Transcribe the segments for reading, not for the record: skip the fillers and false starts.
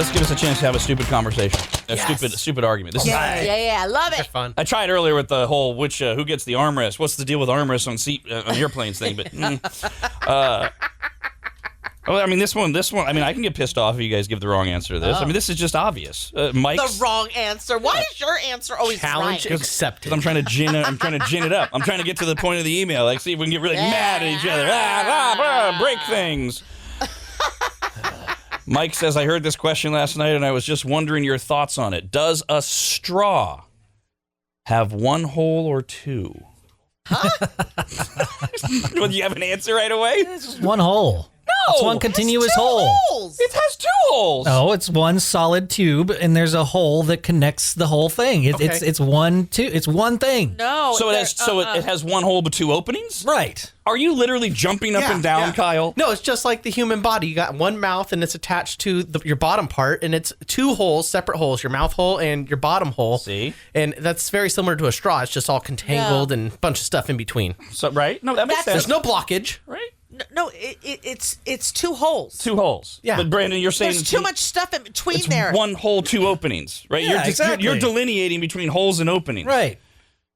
let's give us a chance to have a stupid conversation. A stupid argument. This is I love it. Fun. I tried earlier with the whole who gets the armrest. What's the deal with armrests on airplanes thing? But I mean, this one. I mean, I can get pissed off if you guys give the wrong answer to this. I mean, this is just obvious. Mike's The wrong answer. Why is your answer always Challenge right? accepted. because I'm trying to gin it up. I'm trying to get to the point of the email. Like, see if we can get really mad at each other. Break things. Mike says, I heard this question last night, and I was just wondering your thoughts on it. Does a straw have one hole or two? Huh? Well, do you have an answer right away? It's just one hole. No, It's one continuous hole. It has two holes. No, it's one solid tube, and there's a hole that connects the whole thing. It's one thing. No. So it has one hole but two openings? Right. Are you literally jumping up and down, Kyle? No, it's just like the human body. You got one mouth, and it's attached to your bottom part, and it's two holes, separate holes, your mouth hole and your bottom hole. See? And that's very similar to a straw. It's just all contangled and a bunch of stuff in between. So right? No, that makes sense. There's no blockage. Right? No, it's two holes. Two holes. Yeah. But Brandon, you're saying There's too much stuff in between it's there. one hole, two openings, right? Yeah, exactly. You're delineating between holes and openings. Right.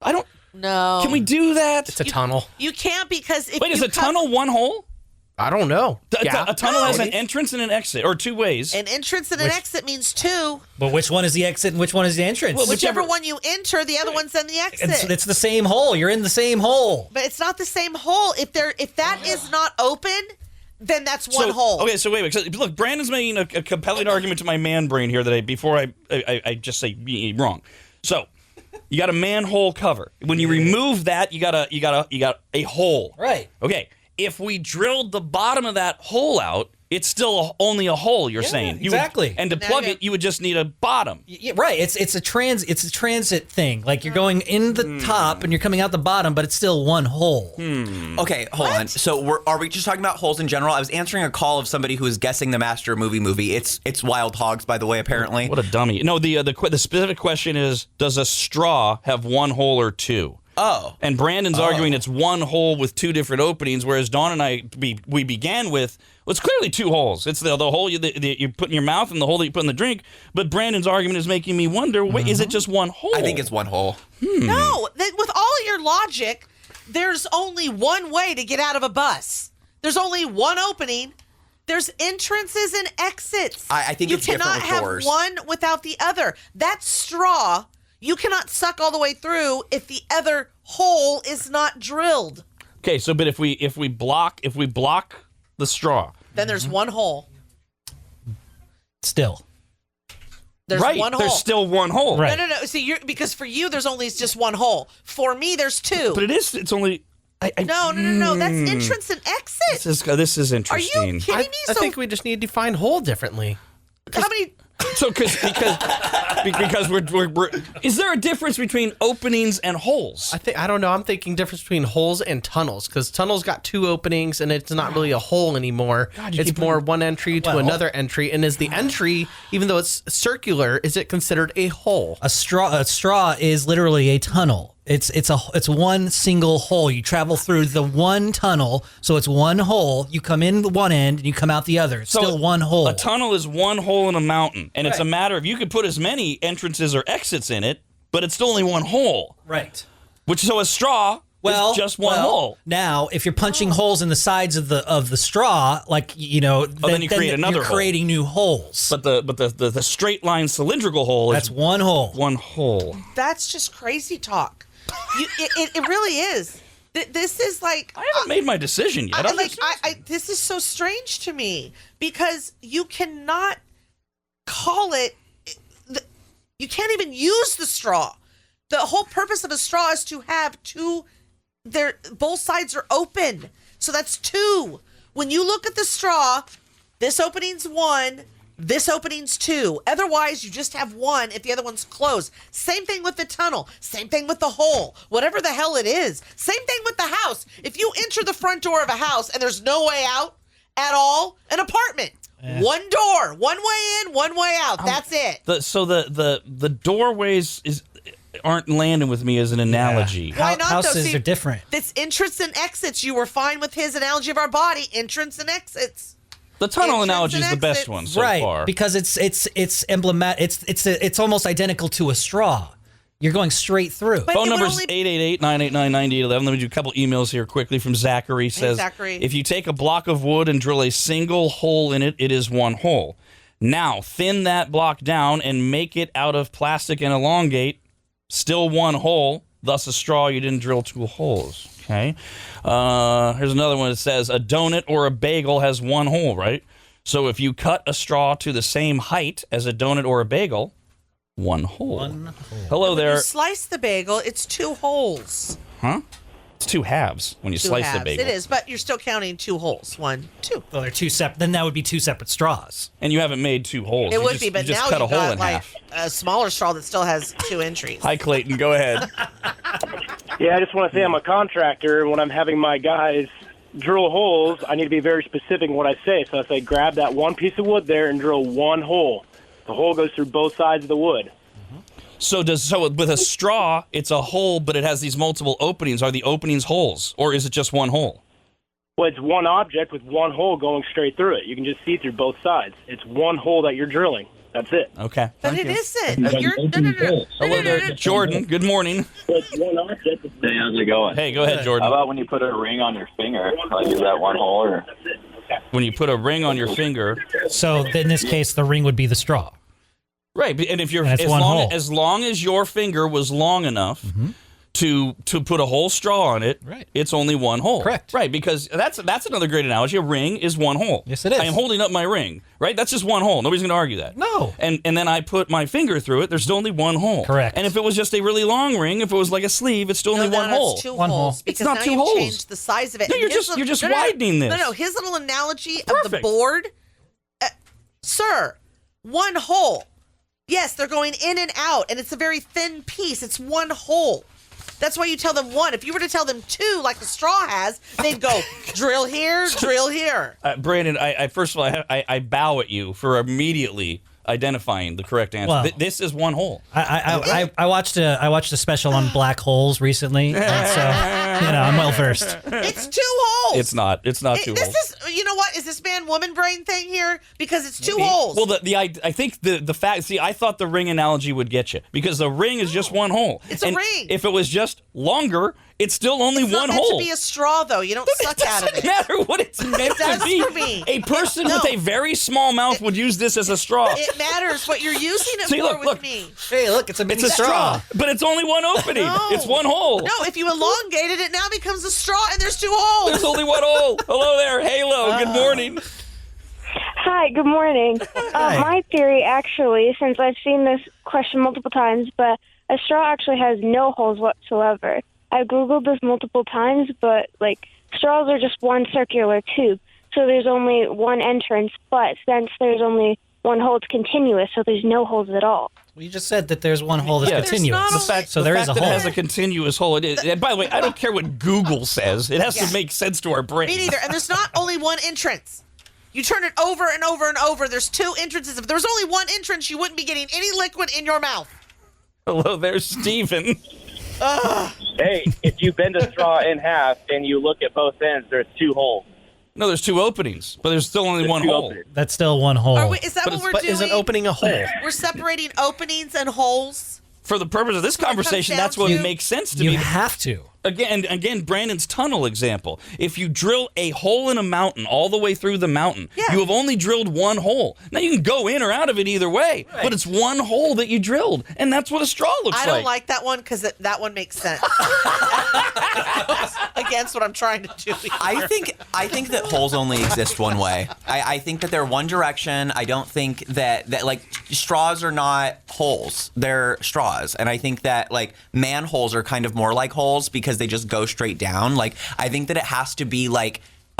I don't. No. Can we do that? It's a tunnel. You can't because if Wait, is you a tunnel one hole? I don't know. A tunnel has an entrance and an exit, or two ways. An entrance and an exit means two. But which one is the exit and which one is the entrance? Well, Whichever one you enter, the other one's then the exit. It's the same hole. You're in the same hole. But it's not the same hole. If that is not open, then that's one hole. Okay, so wait. So, look, Brandon's making a compelling argument to my man brain here before I just say wrong. So, you got a manhole cover. When you remove that, you got a hole. Right. Okay. If we drilled the bottom of that hole out, it's still only a hole. You're saying exactly. And to plug it, you would just need a bottom. Yeah, right. It's a transit thing. Like you're going in the top and you're coming out the bottom, but it's still one hole. Okay, hold on. So are we just talking about holes in general? I was answering a call of somebody who was guessing the Master movie. It's Wild Hogs, by the way, apparently. What a dummy. No, the specific question is, does a straw have one hole or two? Oh. And Brandon's arguing it's one hole with two different openings, whereas Dawn and I, we began with, well, it's clearly two holes. It's the hole you put in your mouth and the hole that you put in the drink. But Brandon's argument is making me wonder, wait, is it just one hole? I think it's one hole. No, with all your logic, there's only one way to get out of a bus. There's only one opening. There's entrances and exits. I think it's different with doors. You cannot have one without the other. That straw, you cannot suck all the way through if the other hole is not drilled. Okay, so but if we block the straw, then there's one hole. Still. There's one hole. There's still one hole. Right. No. See, because for you, there's only just one hole. For me, there's two. But it's only. No. That's entrance and exit. This is Are interesting. you kidding me? I think we just need to define hole differently. How many? So because we're is there a difference between openings and holes? I don't know. I'm thinking difference between holes and tunnels, because tunnels got two openings and it's not really a hole anymore. It's more one entry to another entry. And is the entry, even though it's circular, is it considered a hole? A straw is literally a tunnel. It's one single hole. You travel through the one tunnel, so it's one hole. You come in one end and you come out the other. It's still one hole. A tunnel is one hole in a mountain, and it's a matter of you could put as many entrances or exits in it, but it's still only one hole. Right. So a straw is just one hole. Now, if you're punching holes in the sides of the straw, like then you create another you're hole. creating new holes. But the straight line cylindrical hole That's is one hole. one hole. That's just crazy talk. It really is. This is like I haven't made my decision yet. This is so strange to me because you cannot call it. You can't even use the straw. The whole purpose of a straw is to have both sides are open. So that's two. When you look at the straw, this opening's one. This opening's two. Otherwise, you just have one if the other one's closed. Same thing with the tunnel. Same thing with the hole. Whatever the hell it is. Same thing with the house. If you enter the front door of a house and there's no way out at all, an apartment. One door. One way in, one way out. That's it. So the doorways aren't landing with me as an analogy. Why not, Houses though? See, are different. It's entrance and exits. You were fine with his analogy of our body. Entrance and exits. The tunnel entrance analogy is and the best exits. one so right, far. because it's emblematic. It's almost identical to a straw. You're going straight through. But Phone it would number is only- 888-989-9811. Let me do a couple emails here quickly from Zachary. Says, Zachary. if you take a block of wood and drill a single hole in it, it is one hole. Now, thin that block down and make it out of plastic and elongate. Still one hole. Thus a straw. You didn't drill 2 holes. Okay. Here's another one that says, a donut or a bagel has one hole, right? So if you cut a straw to the same height as a donut or a bagel, one hole. Hello When there. you slice the bagel, it's 2 holes. Huh? It's 2 halves when you 2 slice halves. the bagel. It is, but you're still counting 2 holes. 1, 2. Well, they're 2 separate. Then that would be 2 separate straws. And you haven't made 2 holes. It You would just- be, but you just now cut you've a hole got in like half. a smaller straw that still has 2 entries. Hi, Clayton. Go ahead. Yeah, I just want to say I'm a contractor, and when I'm having my guys drill holes, I need to be very specific in what I say. So I say, grab that one piece of wood there and drill one hole. The hole goes through both sides of the wood. So with a straw, it's a hole, but it has these multiple openings. Are the openings holes, or is it just one hole? Well, it's one object with one hole going straight through it. You can just see through both sides. It's one hole that you're drilling. That's it. Okay. But Thank it you. isn't. You're, no. Hello there, Jordan. Good morning. It's one object. Hey, how's it going? Hey, go ahead, How Jordan. about when you put a ring on your finger? Like, is that one hole or? When you put a ring on your finger, So in this case, the ring would be the straw. right? And if you're And it's as one long hole. as long as your finger was long enough to put a whole straw on it, Right. it's only one hole. Correct. Right, because that's another great analogy. A ring is one hole. Yes, it is. I am holding up my ring, right? That's just one hole. Nobody's going to argue that. No. And then I put my finger through it. There's still only one hole. Correct. And if it was just a really long ring, if it was like a sleeve, it's still only one hole. It's 2 One hole. holes. It's Because not now 2 you've holes. changed the size of it. No, And you're his just little- widening this. No, his little analogy of the Perfect. board, sir, one hole. Yes, they're going in and out, and it's a very thin piece. It's one hole. That's why you tell them 1. If you were to tell them 2, like the straw has, they'd go drill here, drill here. Brandon, I first of all, I bow at you for immediately identifying the correct answer. Well- This is one hole. I watched a special on black holes recently, and so I'm well versed. It's 2 holes. It's not. It's not 2 This holes. is, you know what? Is this man-woman brain thing here? Because it's 2 holes. Well, I think the fact. See, I thought the ring analogy would get you because the ring is just one hole. It's a And ring. If it was just longer, it's still only it's one not meant hole. to be a straw, though. You don't suck out of Doesn't it. matter what it's meant does to be. for me. A person No. with a very small mouth would use this as a straw. It matters what you're using it See, for look, with look. me. Hey, look, it's a mini It's a straw, but it's only one opening. No. It's one hole. No, if you elongated it, now becomes a straw, and there's 2 holes. There's only one hole. Hello there, Halo. Good morning. Hi, good morning. My theory, actually, since I've seen this question multiple times, but a straw actually has no holes whatsoever. I Googled this multiple times, but, straws are just one circular tube, so there's only one entrance, but since there's only one hole, it's continuous, so there's no holes at all. Well, you just said that there's one hole that's Yeah. There's continuous. not The fact, so the there fact is a that hole. it has a continuous hole. It is. And by the way, I don't care what Google says. It has Yeah. to make sense to our brain. Me neither. And there's not only one entrance. You turn it over and over and over. There's 2 entrances. If there was only one entrance, you wouldn't be getting any liquid in your mouth. Hello there, Steven. Hey, if you bend a straw in half and you look at both ends, there's 2 holes. No, there's 2 openings, but there's still only one 2 hole. openings. That's still one hole. Is that what we're But doing? is an opening a hole? We're separating openings and holes. For the purpose of this what it comes conversation, down that's what to. makes sense to You me. have to. Again, Brandon's tunnel example. If you drill a hole in a mountain all the way through the mountain, Yeah. you have only drilled one hole. Now you can go in or out of it either way, but it's one hole that you drilled, and that's what a straw looks I don't like that one because that one makes sense. Against what I'm trying to do here. I think that holes only exist one way. I think that they're one direction. I don't think that straws are not holes. They're straws. And I think that manholes are kind of more like holes because they just go straight down. I think that it has to be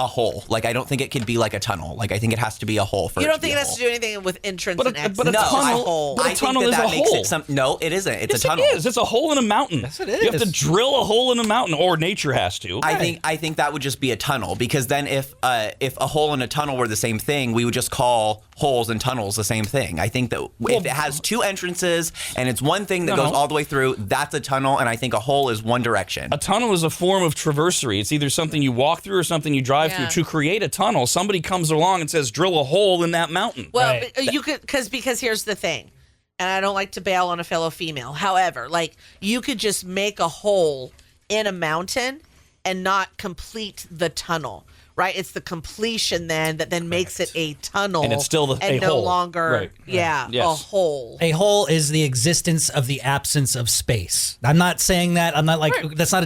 a hole. I don't think it could be a tunnel. I think it has to be a hole for You it don't to be think a it has to hole. do anything with entrance But and a- exit? but a It's just tunnel- hole. but a I think tunnel is that a makes hole. it no, it isn't. It's Yes, a tunnel. it is. It's a hole in a mountain. Yes, it You have to is. drill a hole in a mountain, or nature has to. I think that would just be a tunnel because then if a hole and a tunnel were the same thing, we would just call holes and tunnels the same thing. I think that if it has two entrances and it's one thing that goes all the way through, that's a tunnel, and I think a hole is one direction. A tunnel is a form of traversery. It's either something you walk through or something you drive through. To create a tunnel, somebody comes along and says, drill a hole in that mountain. Well, you could, because here's the thing, and I don't like to bail on a fellow female. However, like, you could just make a hole in a mountain and not complete the tunnel. Right, it's the completion then that then makes it a tunnel, and it's still and no hole. longer, a hole. A hole is the existence of the absence of space. I'm not saying that. I'm not like that's not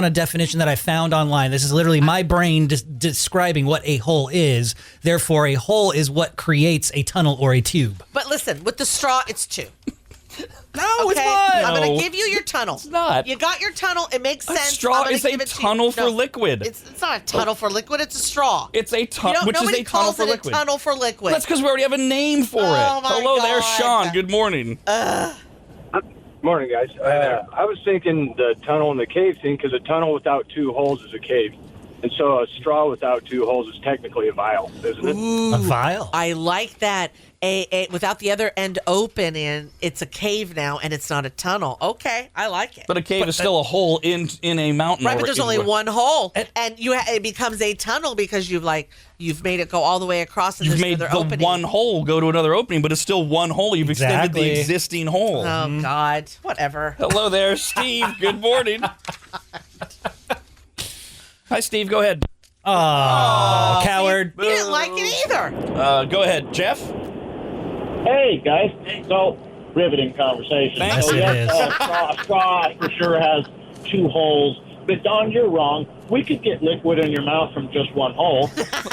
a definition that I found online. This is literally my brain describing what a hole is. Therefore, a hole is what creates a tunnel or a tube. But listen, with the straw, it's two. No, it's not. I'm going to give you your tunnel. It's not. You got your tunnel. It makes sense. Straw is a tunnel for liquid. It's not a tunnel for liquid. It's a straw. It's a tunnel, which is a tunnel for liquid. A tunnel for liquid. That's because we already have a name for it. Hello there, Sean. Good morning. Morning, guys. I was thinking the tunnel and the cave thing, because a tunnel without two holes is a cave. And so a straw without two holes is technically a vial, isn't it? Ooh, a vial. I like that. Without the other end open, it's a cave now, and it's not a tunnel. Okay, I like it. But a cave is still a hole in a mountain. Right, but there's only one hole, and it becomes a tunnel because you've made it go all the way across. And you've made the opening. One hole go to another opening, but it's still one hole. You've extended the existing hole. Oh God, whatever. Hello there, Steve. Good morning. Hi, Steve. Go ahead. Oh, coward. He didn't like it either. Go ahead, Jeff. Hey, guys. So, riveting conversation. Thanks. So, yes, a straw for sure has two holes. But, Don, you're wrong. We could get liquid in your mouth from just one hole.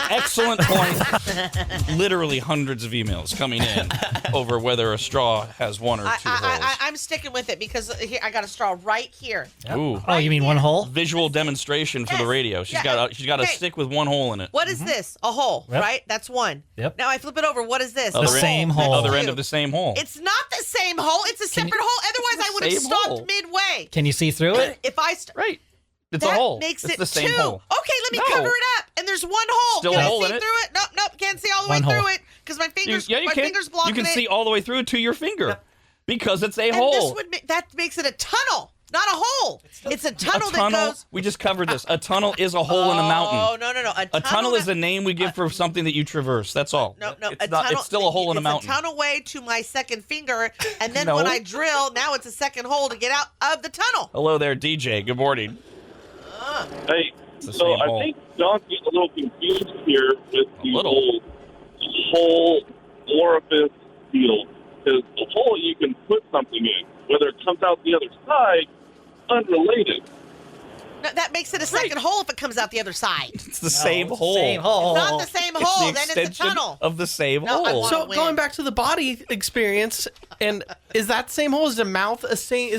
Excellent point. Literally hundreds of emails coming in over whether a straw has one or two holes. I'm sticking with it because here, I got a straw right here. Yep. Ooh. Oh, you mean one hole? Visual demonstration for the radio. She's got a stick with one hole in it. What is this? A hole, right? That's one. Yep. Now I flip it over. What is this? The same hole. Other end of the same hole. It's not the same hole. It's a separate hole. Otherwise, I would have stopped midway. Can you see through it? If I right. It's that a hole. Makes it's it the same two. hole. Okay, let me cover it up. And there's one hole. Still can a hole I see in it? through it? Nope. Can't see all the way through it because my fingers. You can. Fingers blocking you can see all the way through it to your finger because it's a hole. That makes it a tunnel, not a hole. It's a tunnel that goes. We just covered this. A tunnel is a hole in a mountain. Oh no! A tunnel is a name we give for something that you traverse. That's all. No. It's still a hole in a mountain. It's a tunnel way to my second finger, and then when I drill, now it's a second hole to get out of the tunnel. Hello there, DJ. Good morning. Hey, so I think John's getting a little confused here with the whole orifice deal. Because the hole you can put something in, whether it comes out the other side, unrelated. No, that makes it a second hole if it comes out the other side. It's the same hole. It's not the same hole. It's the then it's a tunnel. Of the same hole. So going back to the body experience, and is that same hole? Is the mouth a same?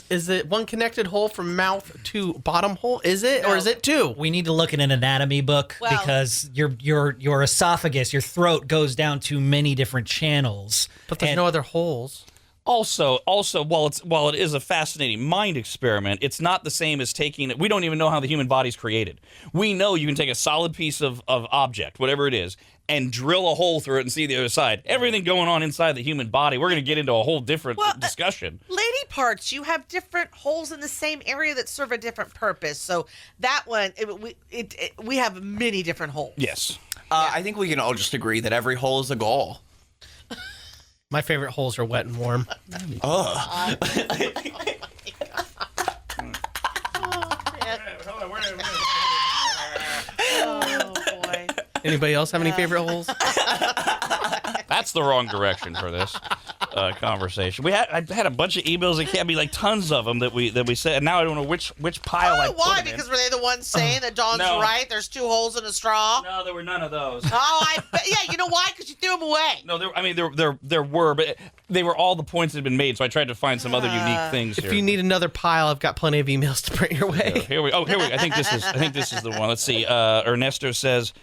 Is it one connected hole from mouth to bottom hole? Is it, or is it two? We need to look at an anatomy book because your esophagus, your throat goes down to many different channels. But there's no other holes. Also, while it is a fascinating mind experiment, it's not the same as taking it. We don't even know how the human body's created. We know you can take a solid piece of object, whatever it is, and drill a hole through it and see the other side. Everything going on inside the human body, we're going to get into a whole different discussion. Lady parts, you have different holes in the same area that serve a different purpose. So that one, we have many different holes. Yes. I think we can all just agree that every hole is a goal. My favorite holes are wet and warm. Oh. Oh, boy. Anybody else have any favorite holes? That's the wrong direction for this conversation. I had a bunch of emails. It can't be like tons of them that we said, and now I don't know which pile I put why? them in. Because were they the ones saying that Dawn's right? There's two holes in a straw. No, there were none of those. Yeah. You know why? Because you threw them away. No, there were, but they were all the points that had been made. So I tried to find some other unique things. If you need another pile, I've got plenty of emails to bring your way. Here we. I think this is the one. Let's see. Ernesto says,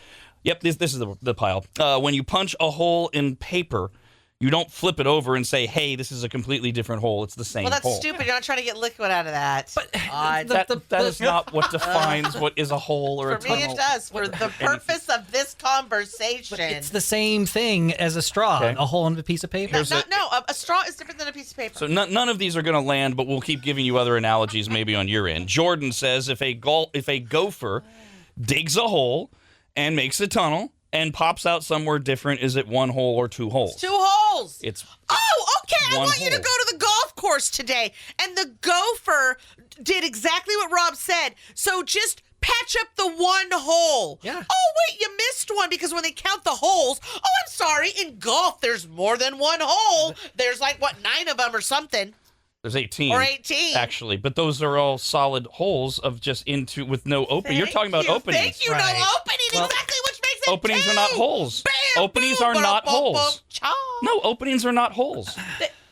"Yep, this is the pile. When you punch a hole in paper, You don't flip it over and say, hey, this is a completely different hole. It's the same Well, that's hole. stupid. You're not trying to get liquid out of that. But That is not what defines what is a hole or a for tunnel. me, it does. For the purpose of this conversation. It's the same thing as a straw, Okay. a hole in a piece of paper. A straw is different than a piece of paper. So none of these are going to land, but we'll keep giving you other analogies maybe on your end. Jordan says if a gopher digs a hole and makes a tunnel and pops out somewhere different, is it one hole or two holes? Two holes. It's okay. I one want you to hole. go to the golf course today. And the gopher did exactly what Rob said. So just patch up the one hole. Yeah. Oh, wait, you missed one because when they count the holes, I'm sorry, in golf, there's more than one hole. There's 9 of them or something. There's 18. Or 18. Actually, but those are all solid holes of just into with no opening. You're talking about openings. Thank you. Right. No opening. Well, exactly, which makes it Openings are not holes. Bam, Openings boom, are not boom, boom, holes. boom, cha. No, openings are not holes.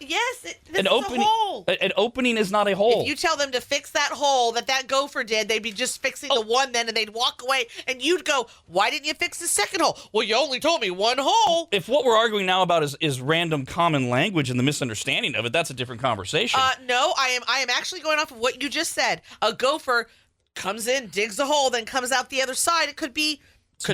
Yes, this An is opening, a hole. an opening is not a hole. If you tell them to fix that hole that gopher did, they'd be just fixing the one then, and they'd walk away, and you'd go, why didn't you fix the second hole? Well, you only told me one hole. If what we're arguing now about is random common language and the misunderstanding of it, that's a different conversation. No, I am actually going off of what you just said. A gopher comes in, digs a hole, then comes out the other side. It could be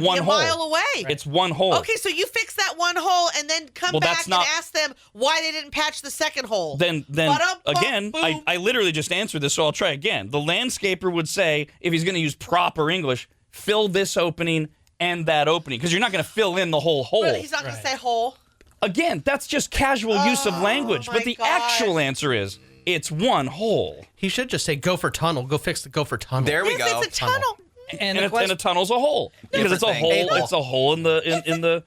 one a hole. mile away. It's one hole. Okay, so you fix that one hole and then come Well, back that's and not- ask them why they didn't patch the second hole. Then Ba-dum-bum, again, boom. I literally just answered this, so I'll try again. The landscaper would say, if he's going to use proper English, fill this opening and that opening, because you're not going to fill in the whole hole. Really, he's not going to say hole. Again, that's just casual use of language, my but the gosh. actual answer is it's one hole. He should just say gopher tunnel. Go fix the gopher tunnel. There we Yes, go. it's a tunnel. And, And a tunnel's a hole because it's a Different hole. thing. It's a hole in the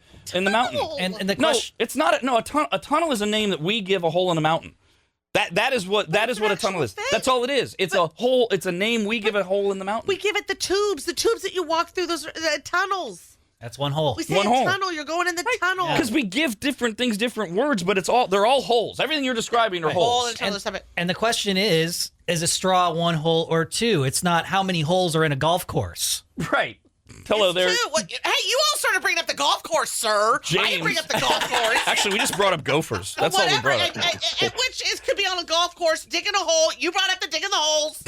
mountain. and the No, question, it's not. No, a tunnel is a name that we give a hole in a mountain. That is what That's a an tunnel is. actual thing. That's all it is. It's a hole. It's a name we give a hole in the mountain. We give it the tubes that you walk through, those tunnels. that's one hole. We say One a hole. tunnel, you're going in the tunnel. Because we give different things different words, but they're all holes. Everything you're describing are Hole holes. and tunnel, stop it. And the question is a straw one hole or two? It's not how many holes are in a golf course. Right. Hello It's there. two. Hey, you all started bringing up the golf course, sir. I James. didn't bring up the golf course. Actually, we just brought up gophers. That's all we Whatever. brought up. Which could be on a golf course, digging a hole. You brought up the digging the holes.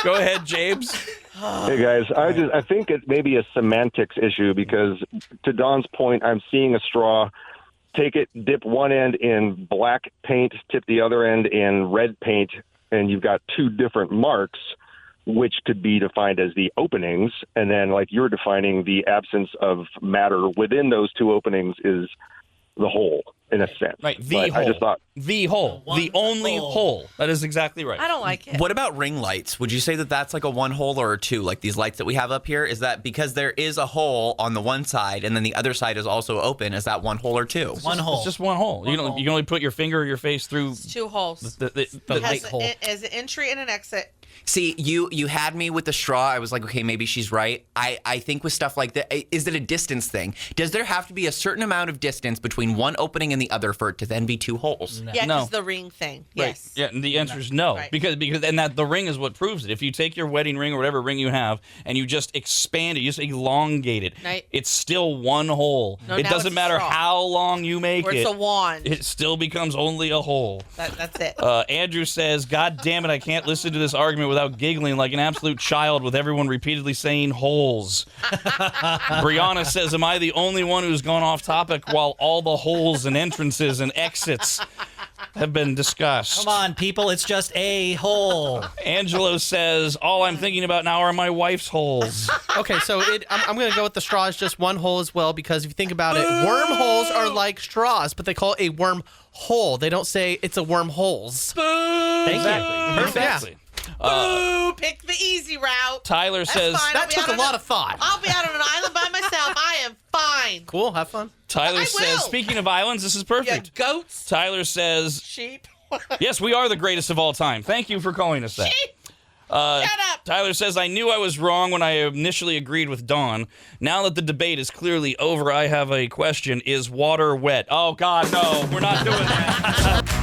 Go ahead, James. Hey guys, I think it may be a semantics issue because to Don's point, I'm seeing a straw. Take it, dip one end in black paint, tip the other end in red paint, and you've got two different marks, which could be defined as the openings. And then, like you're defining, the absence of matter within those two openings is the hole, in a sense. Right, the But hole. I just thought, The hole. The only hole. That is exactly right. I don't like it. What about ring lights? Would you say that that's like a one hole or a two? Like these lights that we have up here? Is that because there is a hole on the one side and then the other side is also open? Is that one hole or two? One hole. It's just one hole. You can only put your finger or your face through It's two holes. the It light has, hole. it has an entry and an exit. See, you had me with the straw. I was like, okay, maybe she's right. I think with stuff like that, is it a distance thing? Does there have to be a certain amount of distance between one opening and the other for it to then be two holes? Yeah, No. because the ring thing. Right. Yes. Yeah, and the answer is no. Right. Because that the ring is what proves it. If you take your wedding ring or whatever ring you have and you just expand it, you just elongate it, Right. it's still one hole. No, it now doesn't it's a matter straw. how long you make Or it. it's a wand. It still becomes only a hole. That's it. Andrew says, God damn it, I can't listen to this argument without giggling like an absolute child with everyone repeatedly saying holes. Brianna says, am I the only one who's gone off topic while all the holes and entrances and exits have been discussed? Come on, people. It's just a hole. Angelo says, all I'm thinking about now are my wife's holes. Okay, so I'm going to go with the straw as just one hole as well, because if you think about it, wormholes are like straws, but they call it a worm hole. They don't say it's a wormholes. Thank you. Perfectly. Boo! Pick the easy route. Tyler That's says, fine. I'll That be took out a on lot of thought. I'll be out on an island by myself. I am fine. Cool, have fun. Tyler I says, will. speaking of islands, this is Yeah, perfect. goats, Tyler says, sheep. yes, we are the greatest of all time. Thank you for calling us that. Sheep. Shut up. Tyler says, I knew I was wrong when I initially agreed with Dawn. Now that the debate is clearly over, I have a question. Is water wet? Oh, God, no. We're not doing that.